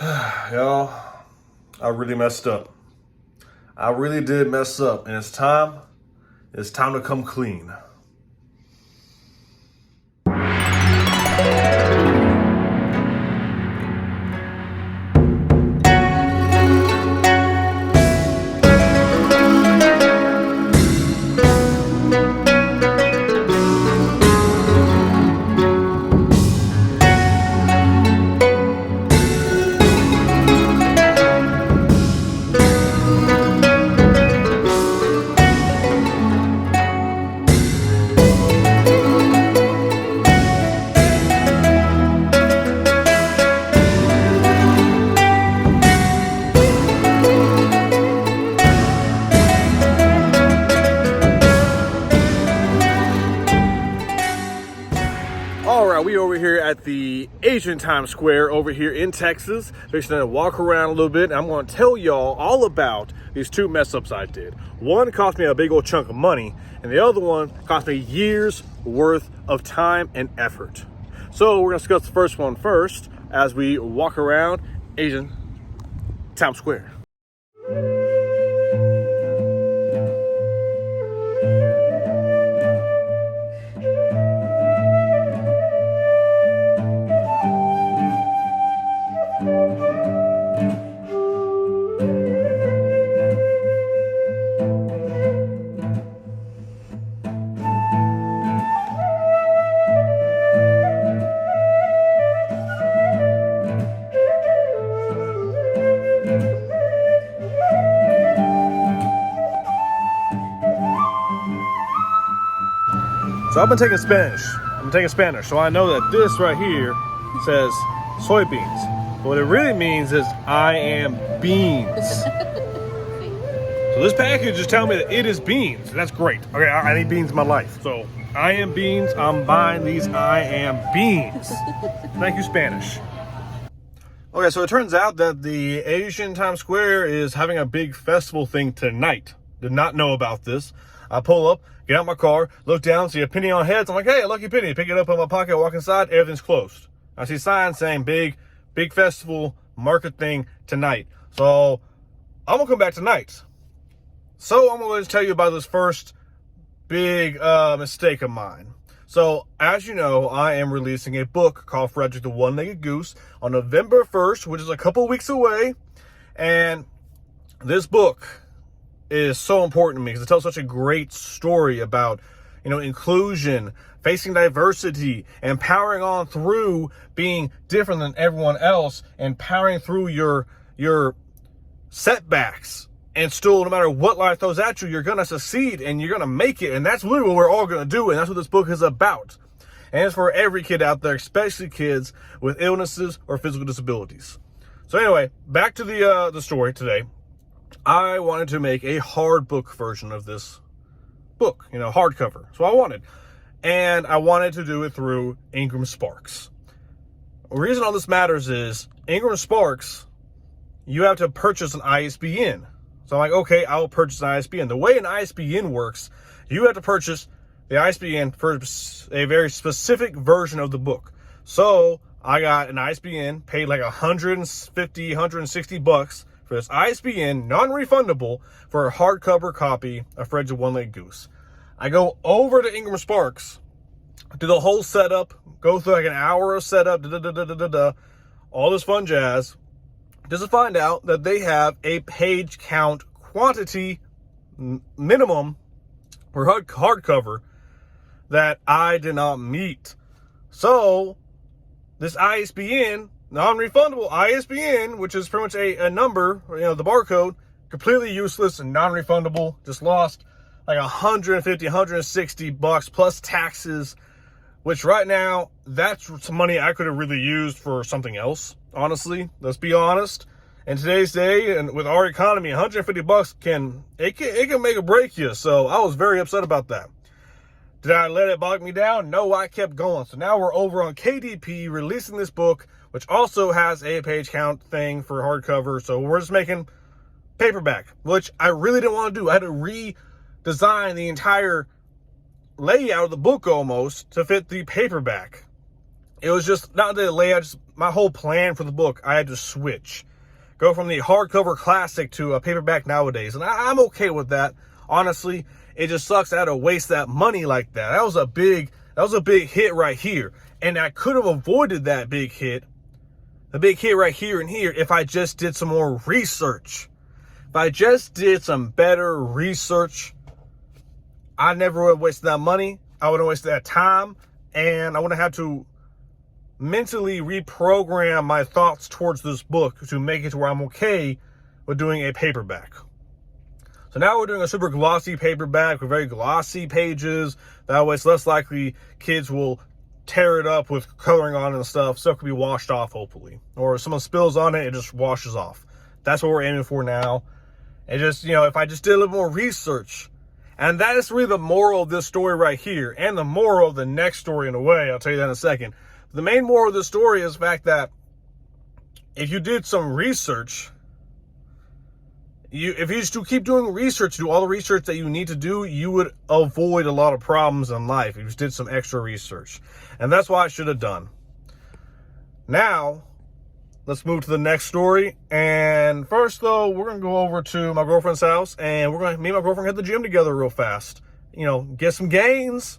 Y'all, I really messed up. I really did mess up, and it's time. It's time to come clean. All right, we over here at the Asian Times Square over here in Texas. Fixing to walk around a little bit, and I'm going to tell y'all all about these two mess ups I did. One cost me a big old chunk of money, and the other one cost me years worth of time and effort. So we're going to discuss the first one first as we walk around Asian Times Square. So I've been taking Spanish. So I know that this right here says soybeans. But what it really means is I am beans. So this package is telling me that it is beans. That's great. Okay, I need beans in my life. So I am beans. I'm buying these I am beans. Thank you, Spanish. Okay, so it turns out that the Asian Times Square is having a big festival thing tonight. Did not know about this. I pull up, get out my car, look down, see a penny on heads. I'm like, hey, a lucky penny. Pick it up in my pocket, walk inside, everything's closed. I see signs saying big festival market thing tonight. So I'm gonna come back tonight. So I'm gonna tell you about this first big mistake of mine. So as you know, I am releasing a book called Frederick the One-Legged Goose on November 1st, which is a couple weeks away. And this book is so important to me because it tells such a great story about, inclusion, facing diversity, and powering on through being different than everyone else, and powering through your setbacks. And still, no matter what life throws at you, you're going to succeed and you're going to make it. And that's literally what we're all going to do. And that's what this book is about. And it's for every kid out there, especially kids with illnesses or physical disabilities. So anyway, back to the story today. I wanted to make a hard book version of this book, hardcover. So I wanted. And I wanted to do it through Ingram Sparks. The reason all this matters is Ingram Sparks, you have to purchase an ISBN. So I'm like, okay, I will purchase an ISBN. The way an ISBN works, you have to purchase the ISBN for a very specific version of the book. So I got an ISBN, paid like $150, $160 for this ISBN, non-refundable, for a hardcover copy of Fred's One-Legged Goose. I go over to Ingram Sparks, do the whole setup, go through like an hour of setup, all this fun jazz, just to find out that they have a page count quantity minimum for hardcover that I did not meet. So this ISBN, non-refundable ISBN, which is pretty much a number, the barcode, completely useless and non-refundable, just lost like $150, $160 plus taxes, which right now, that's some money I could have really used for something else, honestly. Let's be honest. In today's day, and with our economy, $150 can make or break you. So I was very upset about that. Did I let it bog me down? No, I kept going. So now we're over on KDP releasing this book, which also has a page count thing for hardcover. So we're just making paperback, which I really didn't want to do. I had to redesign the entire layout of the book almost to fit the paperback. It was just not the layout, just my whole plan for the book. I had to switch, go from the hardcover classic to a paperback nowadays, and I'm okay with that. Honestly, it just sucks I had to waste that money like that. That was a big hit right here, and I could have avoided that big hit, the big hit right here and here, if I just did some more research. If I just did some better research, I never would have wasted that money. I would have wasted that time, and I wouldn't have to mentally reprogram my thoughts towards this book to make it to where I'm okay with doing a paperback. So now we're doing a super glossy paperback with very glossy pages. That way it's less likely kids will tear it up with coloring on and stuff. Stuff can be washed off, hopefully. Or if someone spills on it, it just washes off. That's what we're aiming for now. And just, if I just did a little more research. And that is really the moral of this story right here. And the moral of the next story in a way. I'll tell you that in a second. The main moral of the story is the fact that if you did some research, if you just keep doing research, do all the research that you need to do, you would avoid a lot of problems in life if you just did some extra research. And that's what I should have done. Now, let's move to the next story. And first, though, we're going to go over to my girlfriend's house, and me and my girlfriend hit the gym together real fast. Get some gains.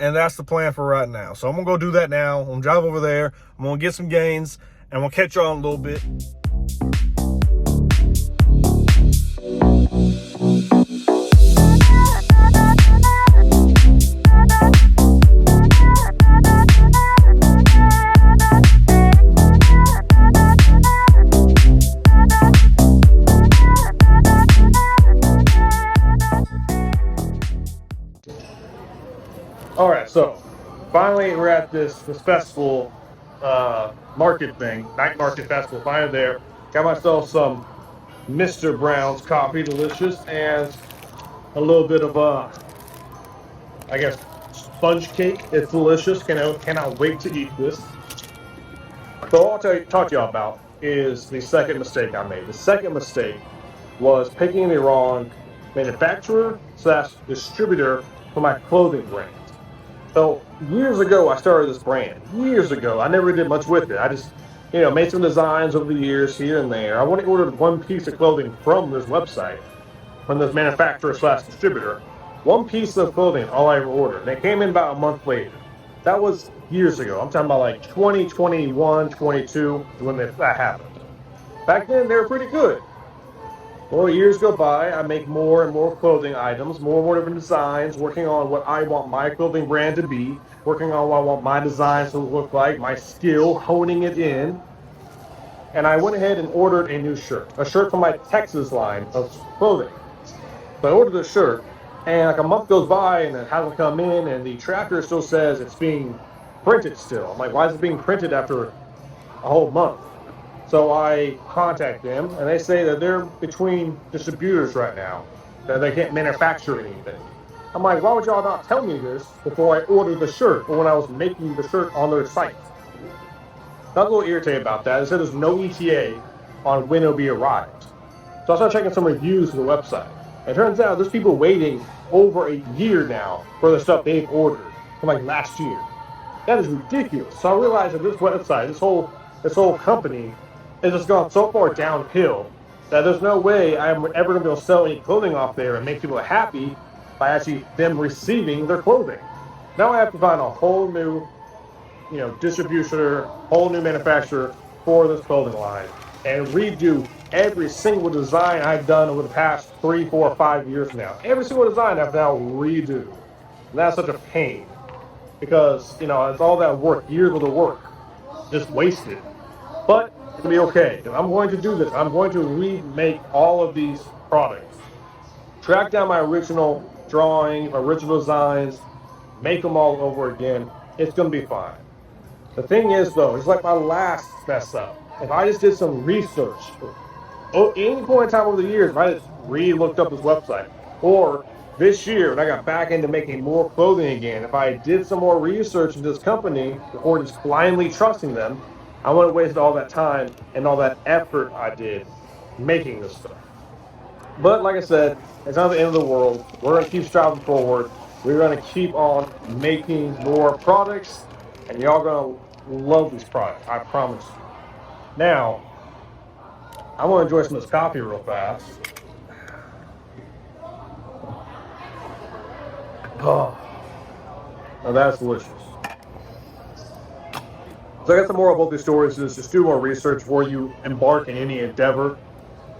And that's the plan for right now. So I'm going to go do that now. I'm going to drive over there. I'm going to get some gains. And we'll catch y'all in a little bit. All right, so finally we're at this festival market thing, night market festival. Finally there, got myself some Mr. Brown's coffee, delicious, and a little bit of I guess sponge cake. It's delicious. Cannot wait to eat this. So all I'll talk to y'all about is the second mistake I made. The second mistake was picking the wrong manufacturer / distributor for my clothing brand. So years ago, I started this brand. Years ago, I never did much with it. I just, made some designs over the years here and there. I only ordered one piece of clothing from this website, from this manufacturer / distributor. One piece of clothing, all I ever ordered. And it came in about a month later. That was years ago. I'm talking about like 2021, 22, when that happened. Back then, they were pretty good. Well, years go by, I make more and more clothing items, more and more different designs, working on what I want my clothing brand to be, working on what I want my designs to look like, my skill, honing it in. And I went ahead and ordered a new shirt, a shirt from my Texas line of clothing. So I ordered this shirt, and like a month goes by and it hasn't come in, and the tracker still says it's being printed still. I'm like, why is it being printed after a whole month? So I contact them, and they say that they're between distributors right now, that they can't manufacture anything. I'm like, why would y'all not tell me this before I ordered the shirt, or when I was making the shirt on their site? So I was a little irritated about that. It said there's no ETA on when it'll be arrived. So I started checking some reviews on the website. It turns out there's people waiting over a year now for the stuff they've ordered from like last year. That is ridiculous. So I realized that this website, this whole company, it's just gone so far downhill that there's no way I'm ever going to be able to sell any clothing off there and make people happy by actually them receiving their clothing. Now I have to find a whole new, distributor, whole new manufacturer for this clothing line and redo every single design I've done over the past 3, 4, 5 years now. Every single design I've now redo. And that's such a pain because, it's all that work, years of the work, just wasted. But it's going to be okay. I'm going to do this. I'm going to remake all of these products. Track down my original drawing, original designs, make them all over again. It's going to be fine. The thing is, though, it's like my last mess up. If I just did some research, at any point in time over the years, if I just re-looked up this website, or this year when I got back into making more clothing again, if I did some more research into this company before just blindly trusting them, I wouldn't waste all that time and all that effort I did making this stuff. But like I said, it's not the end of the world. We're going to keep striving forward. We're going to keep on making more products And y'all gonna love these products, I promise you. Now, I want to enjoy some of this coffee real fast. Oh, now that's delicious. So I guess the moral of both these stories is just do more research before you embark in any endeavor.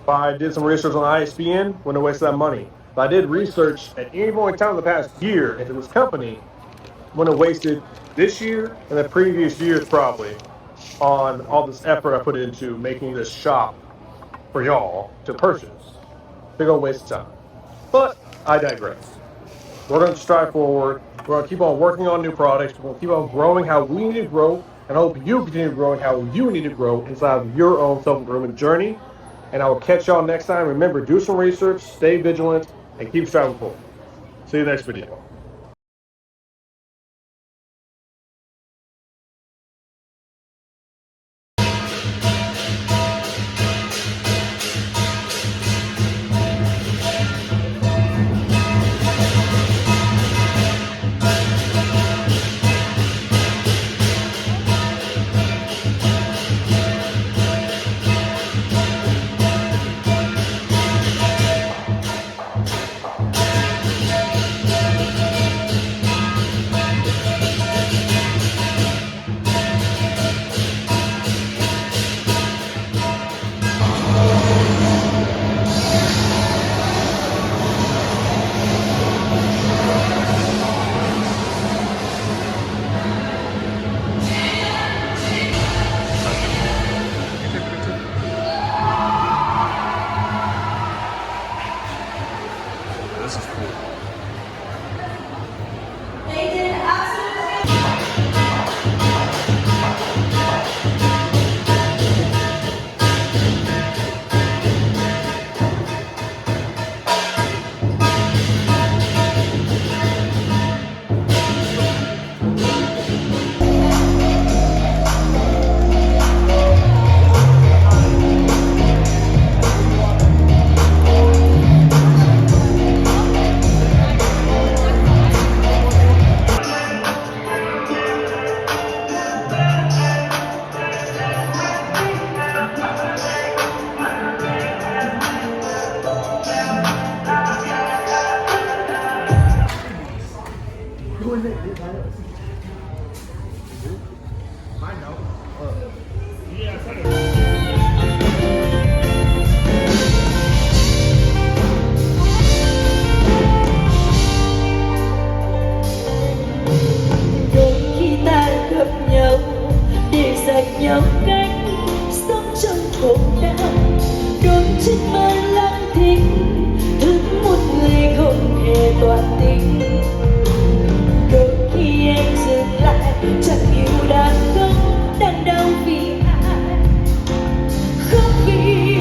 If I did some research on ISBN, wouldn't have wasted that money. If I did research at any point in time in the past year into this company, wouldn't have wasted this year and the previous years probably on all this effort I put into making this shop for y'all to purchase. Big old waste of time. But I digress. We're going to strive forward. We're going to keep on working on new products. We're going to keep on growing how we need to grow, and I hope you continue growing how you need to grow inside of your own self-improvement journey. And I will catch y'all next time. Remember, do some research, stay vigilant, and keep striving forward. See you next video. This is cool. Đôi khi ta gặp nhau để dành nhau cách sống trong khổ đau, đôi chân mơ lãng thinh thức một người không hề toàn tình. Đôi khi em dừng lại chẳng hiểu đang khóc đang đau vì ai, khóc vì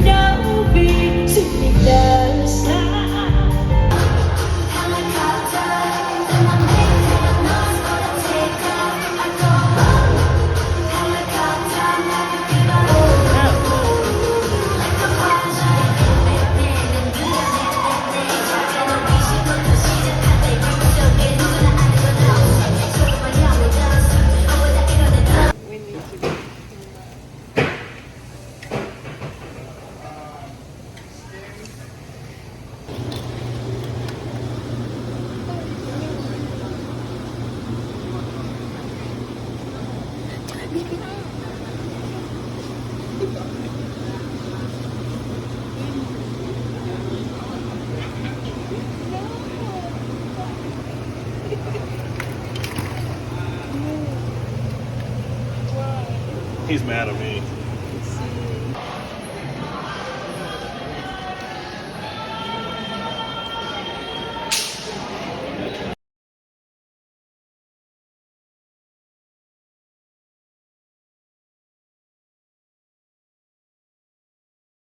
đau vì sự tình đã xa. He's mad at me.